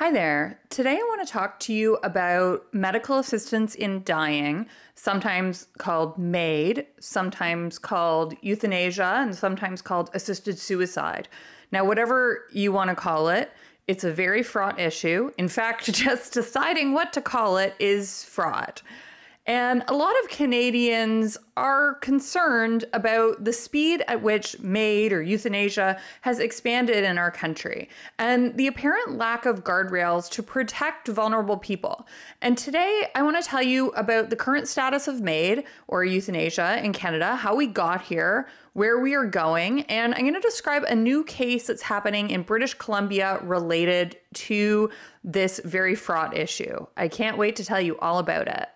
Hi there. Today I want to talk to you about medical assistance in dying, sometimes called MAID, sometimes called euthanasia, and sometimes called assisted suicide. Now, whatever you want to call it, it's a very fraught issue. In fact, just deciding what to call it is fraught. And a lot of Canadians are concerned about the speed at which MAID or euthanasia has expanded in our country and the apparent lack of guardrails to protect vulnerable people. And today I want to tell you about the current status of MAID or euthanasia in Canada, how we got here, where we are going, and I'm going to describe a new case that's happening in British Columbia related to this very fraught issue. I can't wait to tell you all about it.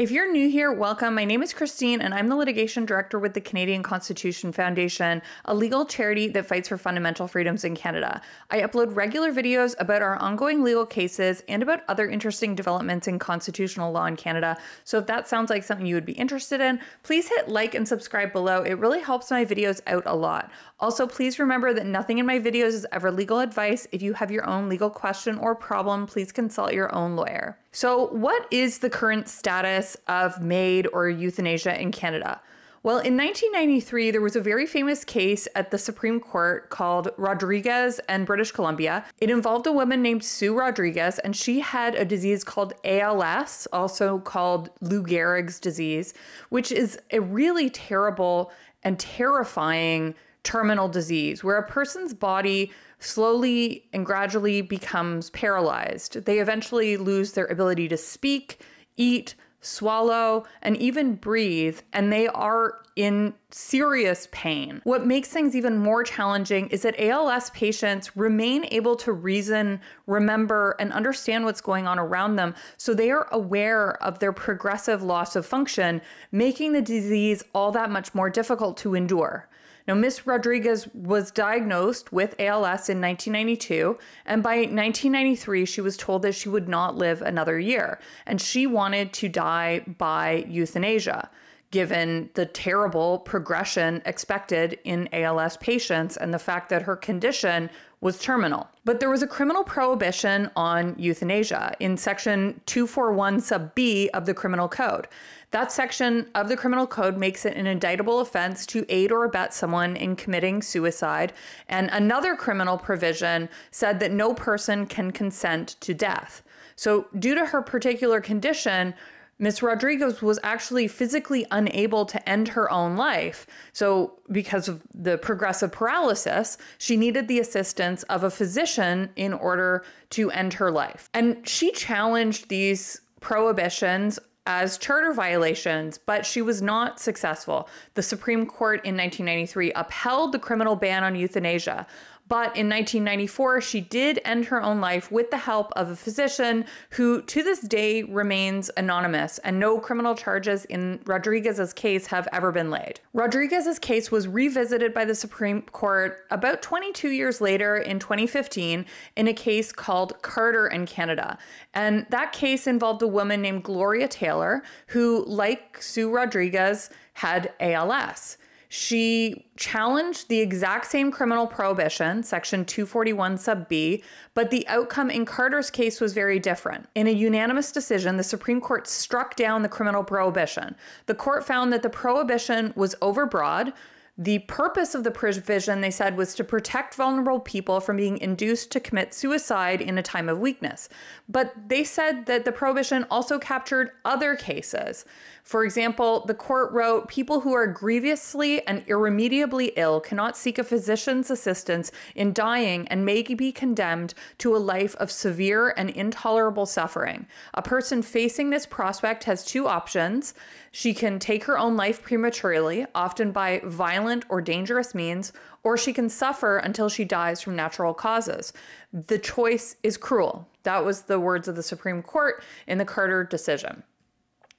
If you're new here, welcome. My name is Christine, and I'm the litigation director with the Canadian Constitution Foundation, a legal charity that fights for fundamental freedoms in Canada. I upload regular videos about our ongoing legal cases and about other interesting developments in constitutional law in Canada. So if that sounds like something you would be interested in, please hit like and subscribe below. It really helps my videos out a lot. Also, please remember that nothing in my videos is ever legal advice. If you have your own legal question or problem, please consult your own lawyer. So what is the current status of MAID or euthanasia in Canada? Well, in 1993, there was a very famous case at the Supreme Court called Rodriguez and British Columbia. It involved a woman named Sue Rodriguez, and she had a disease called ALS, also called Lou Gehrig's disease, which is a really terrible and terrifying terminal disease where a person's body slowly and gradually becomes paralyzed. They eventually lose their ability to speak, eat, swallow, and even breathe, and they are in serious pain. What makes things even more challenging is that ALS patients remain able to reason, remember, and understand what's going on around them, so they are aware of their progressive loss of function, making the disease all that much more difficult to endure. Now, Ms. Rodriguez was diagnosed with ALS in 1992, and by 1993, she was told that she would not live another year, and she wanted to die by euthanasia, given the terrible progression expected in ALS patients and the fact that her condition was terminal. But there was a criminal prohibition on euthanasia in section 241 sub B of the criminal code. That section of the criminal code makes it an indictable offense to aid or abet someone in committing suicide. And another criminal provision said that no person can consent to death. So due to her particular condition, Ms. Rodriguez was actually physically unable to end her own life. So because of the progressive paralysis, she needed the assistance of a physician in order to end her life. And she challenged these prohibitions as charter violations, but she was not successful. The Supreme Court in 1993 upheld the criminal ban on euthanasia. But in 1994, she did end her own life with the help of a physician who to this day remains anonymous, and no criminal charges in Rodriguez's case have ever been laid. Rodriguez's case was revisited by the Supreme Court about 22 years later in 2015 in a case called Carter in Canada. And that case involved a woman named Gloria Taylor who, like Sue Rodriguez, had ALS. She challenged the exact same criminal prohibition, section 241 sub B, but the outcome in Carter's case was very different. In a unanimous decision, the Supreme Court struck down the criminal prohibition. The court found that the prohibition was overbroad. The purpose of the provision, they said, was to protect vulnerable people from being induced to commit suicide in a time of weakness. But they said that the prohibition also captured other cases. For example, the court wrote, people who are grievously and irremediably ill cannot seek a physician's assistance in dying and may be condemned to a life of severe and intolerable suffering. A person facing this prospect has two options. She can take her own life prematurely, often by violent or dangerous means, or she can suffer until she dies from natural causes. The choice is cruel. That was the words of the Supreme Court in the Carter decision.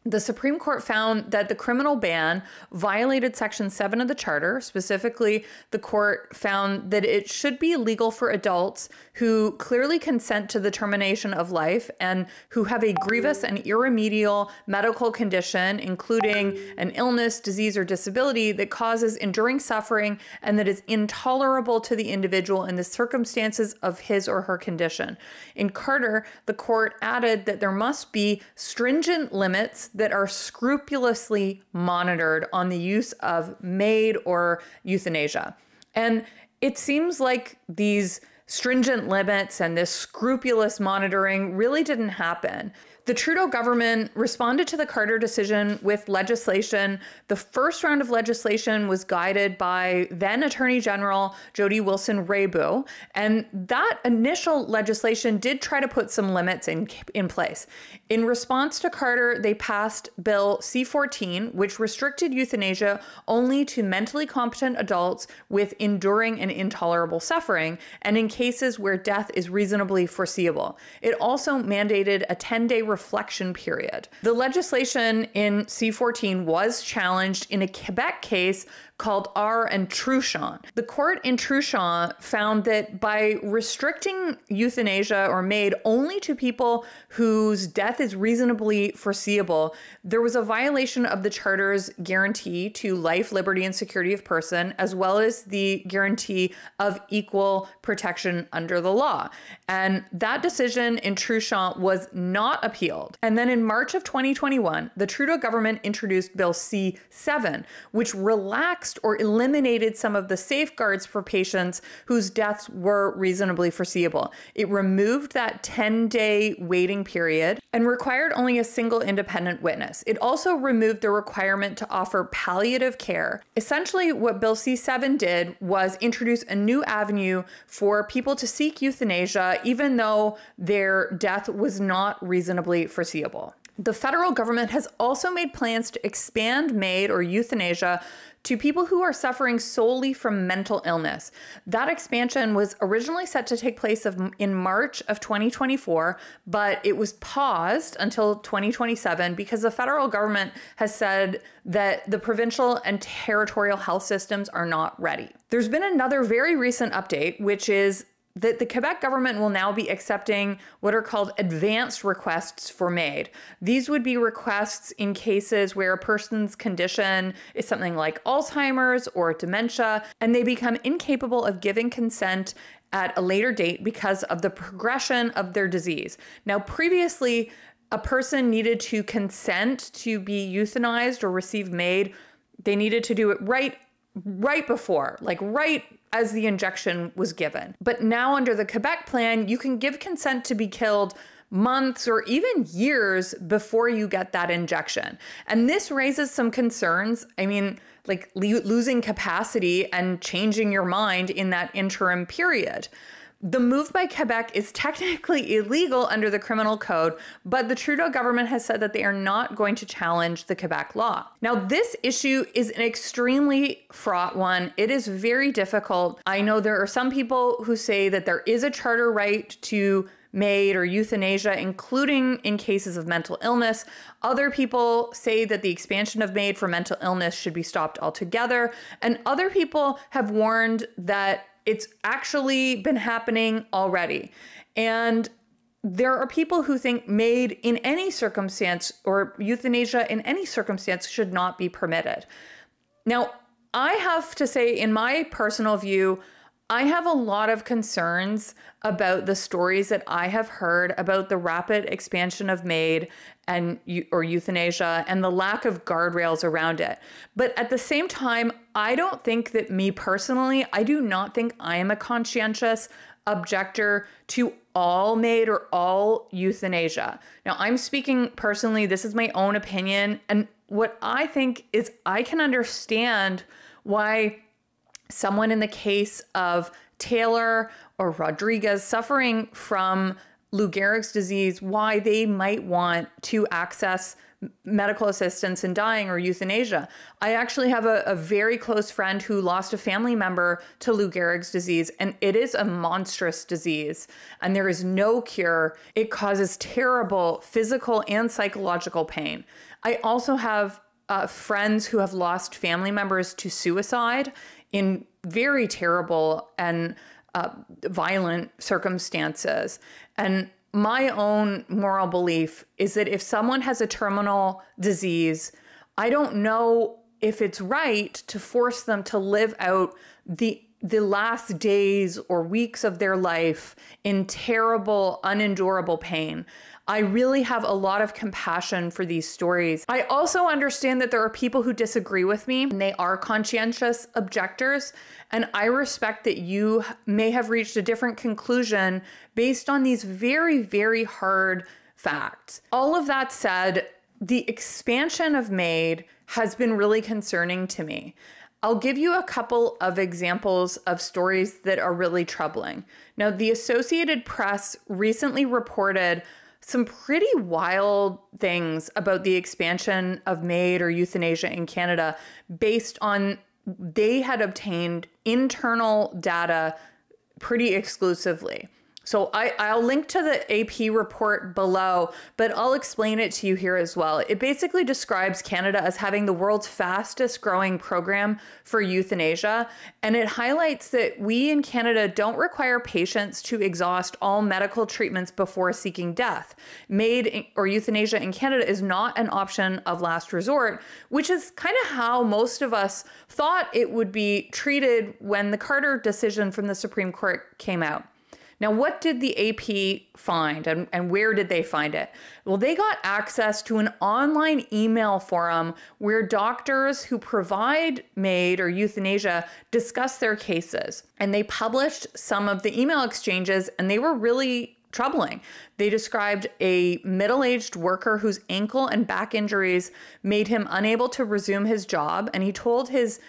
The Supreme Court found that the criminal ban violated Section 7 of the Charter. Specifically, the court found that it should be illegal for adults who clearly consent to the termination of life and who have a grievous and irremediable medical condition, including an illness, disease, or disability that causes enduring suffering and that is intolerable to the individual in the circumstances of his or her condition. In Carter, the court added that there must be stringent limits that are scrupulously monitored on the use of MAID or euthanasia. And it seems like these stringent limits and this scrupulous monitoring really didn't happen. The Trudeau government responded to the Carter decision with legislation. The first round of legislation was guided by then Attorney General Jody Wilson-Raybould, and that initial legislation did try to put some limits in place. In response to Carter, they passed Bill C-14, which restricted euthanasia only to mentally competent adults with enduring and intolerable suffering, and in cases where death is reasonably foreseeable. It also mandated a 10-day reflection period. The legislation in C-14 was challenged in a Quebec case called R and Truchon. The court in Truchon found that by restricting euthanasia or MAID only to people whose death is reasonably foreseeable, there was a violation of the Charter's guarantee to life, liberty, and security of person, as well as the guarantee of equal protection under the law. And that decision in Truchon was not appealed. And then in March of 2021, the Trudeau government introduced Bill C-7, which relaxed or eliminated some of the safeguards for patients whose deaths were reasonably foreseeable. It removed that 10-day waiting period and required only a single independent witness. It also removed the requirement to offer palliative care. Essentially, what Bill C-7 did was introduce a new avenue for people to seek euthanasia, even though their death was not reasonably foreseeable. The federal government has also made plans to expand MAID or euthanasia to people who are suffering solely from mental illness. That expansion was originally set to take place in March of 2024, but it was paused until 2027 because the federal government has said that the provincial and territorial health systems are not ready. There's been another very recent update, which is that the Quebec government will now be accepting what are called advanced requests for MAID. These would be requests in cases where a person's condition is something like Alzheimer's or dementia, and they become incapable of giving consent at a later date because of the progression of their disease. Now, previously, a person needed to consent to be euthanized or receive MAID. They needed to do it right before, right as the injection was given. But now under the Quebec plan, you can give consent to be killed months or even years before you get that injection. And this raises some concerns. I mean, like losing capacity and changing your mind in that interim period. The move by Quebec is technically illegal under the criminal code, but the Trudeau government has said that they are not going to challenge the Quebec law. Now, this issue is an extremely fraught one. It is very difficult. I know there are some people who say that there is a charter right to MAID or euthanasia, including in cases of mental illness. Other people say that the expansion of MAID for mental illness should be stopped altogether. And other people have warned that it's actually been happening already. And there are people who think MAID in any circumstance or euthanasia in any circumstance should not be permitted. Now, I have to say, in my personal view, I have a lot of concerns about the stories that I have heard about the rapid expansion of MAID or euthanasia and the lack of guardrails around it. But at the same time, I don't think that I do not think I am a conscientious objector to all MAID or all euthanasia. Now, I'm speaking personally, this is my own opinion. And what I think is I can understand why someone in the case of Taylor or Rodriguez suffering from Lou Gehrig's disease, why they might want to access medical assistance in dying or euthanasia. I actually have a very close friend who lost a family member to Lou Gehrig's disease, and it is a monstrous disease, and there is no cure. It causes terrible physical and psychological pain. I also have friends who have lost family members to suicide in very terrible and violent circumstances. And my own moral belief is that if someone has a terminal disease, I don't know if it's right to force them to live out the last days or weeks of their life in terrible, unendurable pain. I really have a lot of compassion for these stories. I also understand that there are people who disagree with me, and they are conscientious objectors, and I respect that you may have reached a different conclusion based on these very, very hard facts. All of that said, the expansion of MAID has been really concerning to me. I'll give you a couple of examples of stories that are really troubling. Now, the Associated Press recently reported some pretty wild things about the expansion of MAID or euthanasia in Canada based on they had obtained internal data pretty exclusively. So I'll link to the AP report below, but I'll explain it to you here as well. It basically describes Canada as having the world's fastest growing program for euthanasia. And it highlights that we in Canada don't require patients to exhaust all medical treatments before seeking death. MAID or euthanasia in Canada is not an option of last resort, which is kind of how most of us thought it would be treated when the Carter decision from the Supreme Court came out. Now, what did the AP find and where did they find it? Well, they got access to an online email forum where doctors who provide MAID or euthanasia discuss their cases. And they published some of the email exchanges, and they were really troubling. They described a middle-aged worker whose ankle and back injuries made him unable to resume his job, and he told his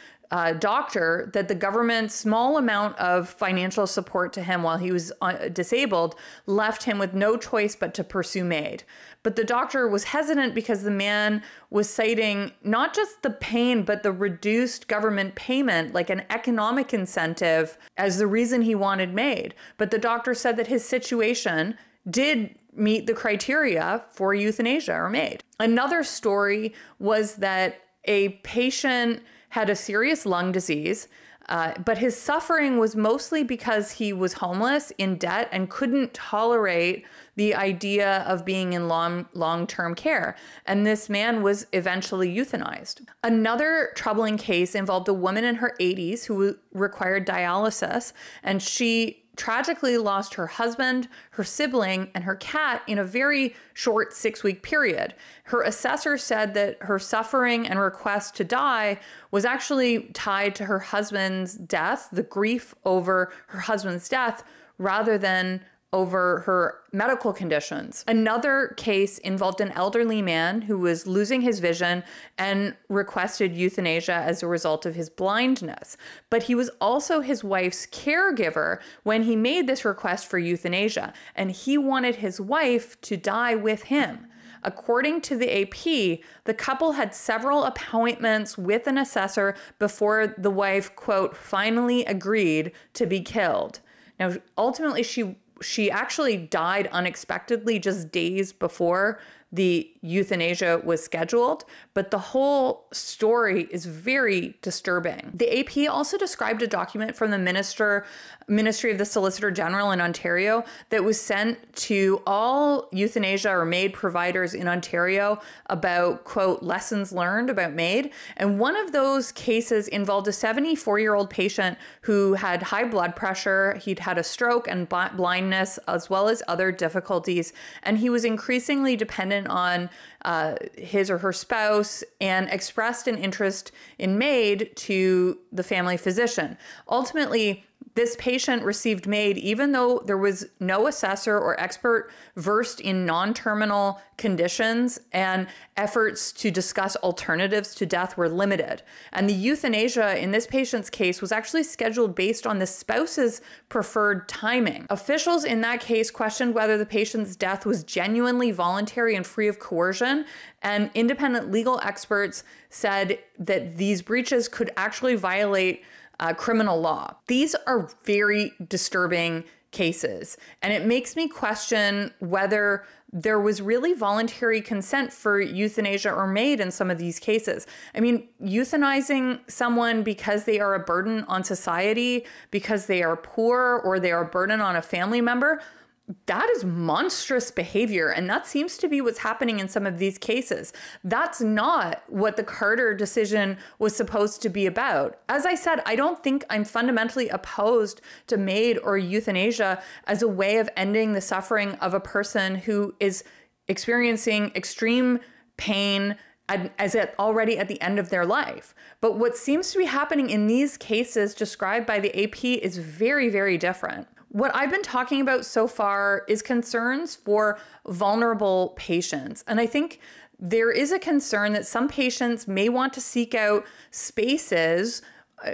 doctor that the government's small amount of financial support to him while he was disabled left him with no choice but to pursue MAID. But the doctor was hesitant because the man was citing not just the pain, but the reduced government payment, like an economic incentive, as the reason he wanted MAID. But the doctor said that his situation did meet the criteria for euthanasia or MAID. Another story was that a patient had a serious lung disease, but his suffering was mostly because he was homeless, in debt, and couldn't tolerate the idea of being in long-term care. And this man was eventually euthanized. Another troubling case involved a woman in her 80s who required dialysis, and she tragically lost her husband, her sibling, and her cat in a very short 6-week period. Her assessor said that her suffering and request to die was actually tied to her husband's death, the grief over her husband's death, rather than over her medical conditions. Another case involved an elderly man who was losing his vision and requested euthanasia as a result of his blindness. But he was also his wife's caregiver when he made this request for euthanasia, and he wanted his wife to die with him. According to the AP, the couple had several appointments with an assessor before the wife, quote, finally agreed to be killed. Now, ultimately, she actually died unexpectedly just days before the euthanasia was scheduled, but the whole story is very disturbing. The AP also described a document from the Ministry of the Solicitor General in Ontario that was sent to all euthanasia or MAID providers in Ontario about, quote, lessons learned about MAID. And one of those cases involved a 74-year-old patient who had high blood pressure. He'd had a stroke and blindness, as well as other difficulties. And he was increasingly dependent on his or her spouse and expressed an interest in MAID to the family physician. Ultimately, this patient received MAID even though there was no assessor or expert versed in non-terminal conditions, and efforts to discuss alternatives to death were limited. And the euthanasia in this patient's case was actually scheduled based on the spouse's preferred timing. Officials in that case questioned whether the patient's death was genuinely voluntary and free of coercion, and independent legal experts said that these breaches could actually violate criminal law. These are very disturbing cases, and it makes me question whether there was really voluntary consent for euthanasia or MAID in some of these cases. I mean, euthanizing someone because they are a burden on society, because they are poor, or they are a burden on a family member, that is monstrous behavior. And that seems to be what's happening in some of these cases. That's not what the Carter decision was supposed to be about. As I said, I don't think I'm fundamentally opposed to MAID or euthanasia as a way of ending the suffering of a person who is experiencing extreme pain already at the end of their life. But what seems to be happening in these cases described by the AP is very, very different. What I've been talking about so far is concerns for vulnerable patients. And I think there is a concern that some patients may want to seek out spaces,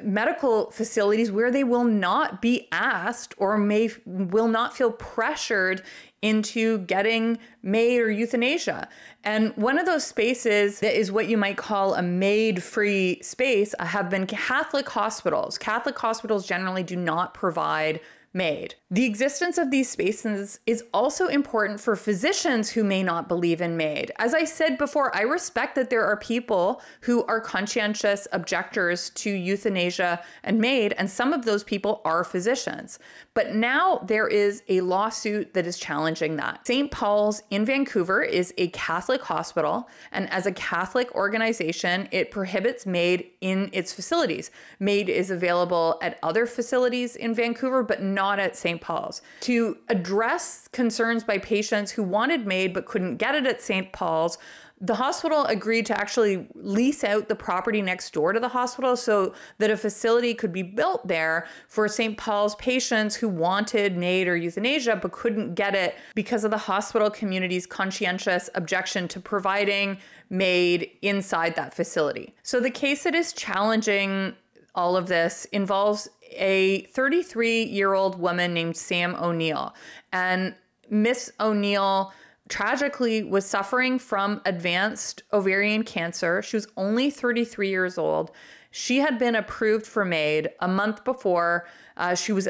medical facilities, where they will not be asked or will not feel pressured into getting MAID or euthanasia. And one of those spaces that is what you might call a MAID-free space have been Catholic hospitals. Catholic hospitals generally do not provide MAID. The existence of these spaces is also important for physicians who may not believe in MAID. As I said before, I respect that there are people who are conscientious objectors to euthanasia and MAID, and some of those people are physicians. But now there is a lawsuit that is challenging that. St. Paul's in Vancouver is a Catholic hospital, and as a Catholic organization, it prohibits MAID in its facilities. MAID is available at other facilities in Vancouver, but not at St. Paul's. To address concerns by patients who wanted MAID but couldn't get it at St. Paul's, the hospital agreed to actually lease out the property next door to the hospital so that a facility could be built there for St. Paul's patients who wanted MAID or euthanasia but couldn't get it because of the hospital community's conscientious objection to providing MAID inside that facility. So the case that is challenging all of this involves a 33-year-old woman named Sam O'Neill. And Miss O'Neill tragically was suffering from advanced ovarian cancer. She was only 33 years old. She had been approved for MAID a month before she was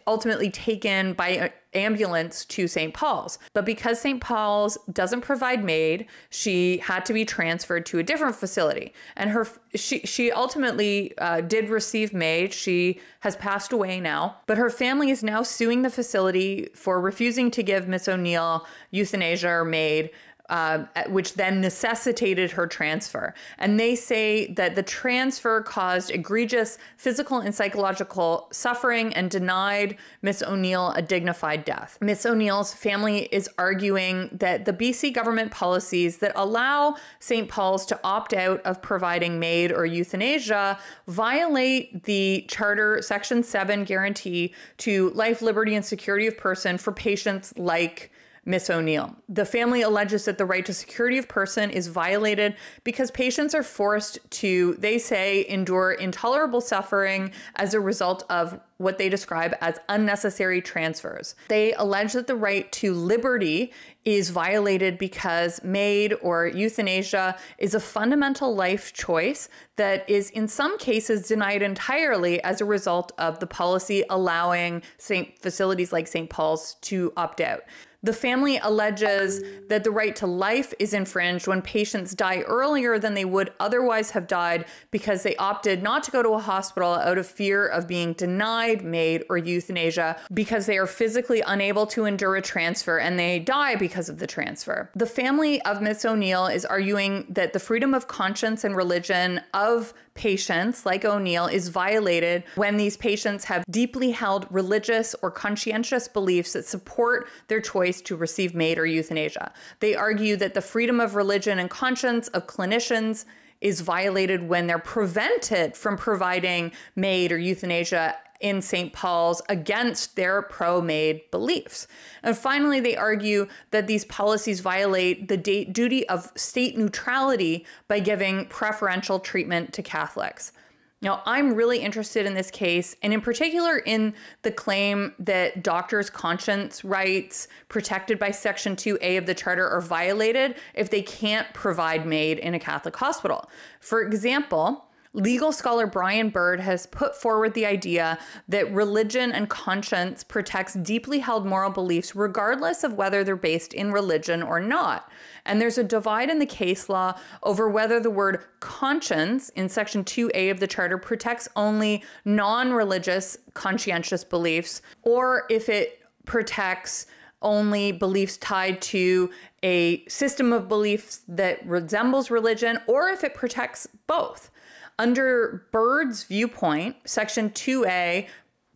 ultimately taken by an ambulance to St. Paul's. But because St. Paul's doesn't provide MAID, she had to be transferred to a different facility. And she ultimately did receive MAID. She has passed away now, but her family is now suing the facility for refusing to give Miss O'Neill euthanasia or MAID, which then necessitated her transfer. And they say that the transfer caused egregious physical and psychological suffering and denied Miss O'Neill a dignified death. Miss O'Neill's family is arguing that the BC government policies that allow St. Paul's to opt out of providing MAID or euthanasia violate the Charter Section 7 guarantee to life, liberty, and security of person for patients like Miss O'Neill. The family alleges that the right to security of person is violated because patients are forced to, they say, endure intolerable suffering as a result of what they describe as unnecessary transfers. They allege that the right to liberty is violated because MAID or euthanasia is a fundamental life choice that is in some cases denied entirely as a result of the policy allowing facilities like St. Paul's to opt out. The family alleges that the right to life is infringed when patients die earlier than they would otherwise have died because they opted not to go to a hospital out of fear of being denied MAID or euthanasia because they are physically unable to endure a transfer and they die because of the transfer. The family of Miss O'Neill is arguing that the freedom of conscience and religion of patients like O'Neill is violated when these patients have deeply held religious or conscientious beliefs that support their choice to receive MAID or euthanasia. They argue that the freedom of religion and conscience of clinicians is violated when they're prevented from providing MAID or euthanasia in St. Paul's against their pro-MAID beliefs. And finally, they argue that these policies violate the duty of state neutrality by giving preferential treatment to Catholics. Now, I'm really interested in this case, and in particular in the claim that doctors' conscience rights protected by Section 2A of the Charter are violated if they can't provide MAID in a Catholic hospital. For example, Legal scholar Brian Bird has put forward the idea that religion and conscience protects deeply held moral beliefs regardless of whether they're based in religion or not. And there's a divide in the case law over whether the word conscience in Section 2A of the Charter protects only non-religious conscientious beliefs, or if it protects only beliefs tied to a system of beliefs that resembles religion, or if it protects both. Under Bird's viewpoint, Section 2A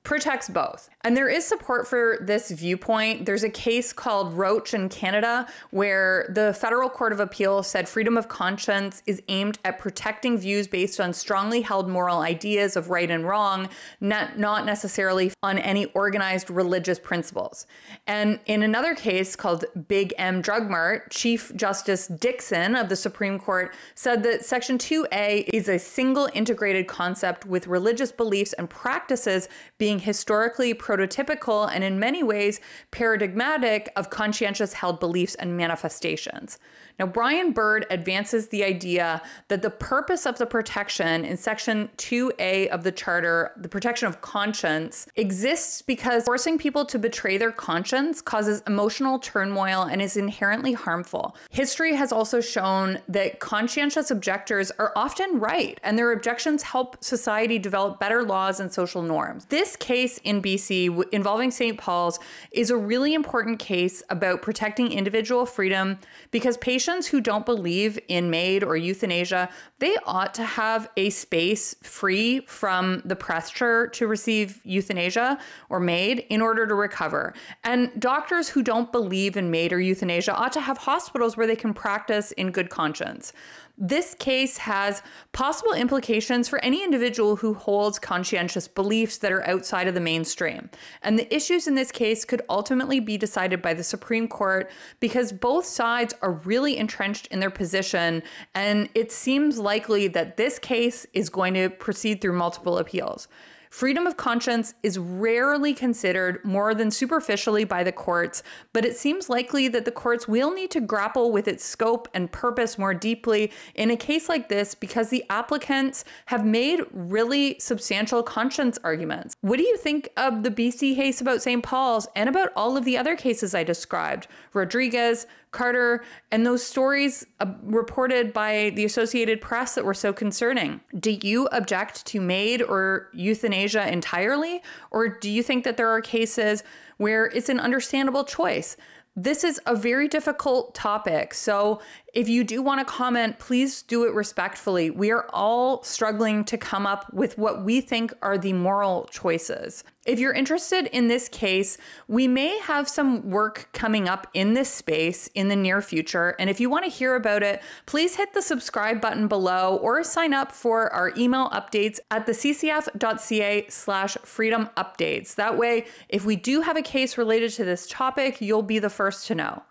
protects both. And there is support for this viewpoint. There's a case called Roach in Canada where the Federal Court of Appeal said freedom of conscience is aimed at protecting views based on strongly held moral ideas of right and wrong, not necessarily on any organized religious principles. And in another case called Big M Drug Mart, Chief Justice Dixon of the Supreme Court said that Section 2A is a single integrated concept with religious beliefs and practices being historically prototypical and in many ways paradigmatic of conscientious held beliefs and manifestations. Now, Brian Bird advances the idea that the purpose of the protection in Section 2A of the Charter, the protection of conscience, exists because forcing people to betray their conscience causes emotional turmoil and is inherently harmful. History has also shown that conscientious objectors are often right, and their objections help society develop better laws and social norms. This case in BC involving St. Paul's is a really important case about protecting individual freedom because patients who don't believe in MAID or euthanasia, they ought to have a space free from the pressure to receive euthanasia or MAID in order to recover. And doctors who don't believe in MAID or euthanasia ought to have hospitals where they can practice in good conscience. This case has possible implications for any individual who holds conscientious beliefs that are outside of the mainstream. And the issues in this case could ultimately be decided by the Supreme Court because both sides are really entrenched in their position, and it seems likely that this case is going to proceed through multiple appeals. Freedom of conscience is rarely considered more than superficially by the courts, but it seems likely that the courts will need to grapple with its scope and purpose more deeply in a case like this because the applicants have made really substantial conscience arguments. What do you think of the BC case about St. Paul's and about all of the other cases I described? Rodriguez, Carter, and those stories reported by the Associated Press that were so concerning. Do you object to MAID or euthanasia entirely? Or do you think that there are cases where it's an understandable choice? This is a very difficult topic, so if you do want to comment, please do it respectfully. We are all struggling to come up with what we think are the moral choices. If you're interested in this case, we may have some work coming up in this space in the near future, and if you want to hear about it, please hit the subscribe button below or sign up for our email updates at theccf.ca/freedom updates. That way, if we do have a case related to this topic, you'll be the first to know.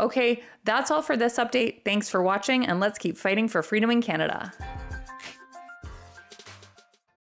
Okay, that's all for this update. Thanks for watching, and let's keep fighting for freedom in Canada.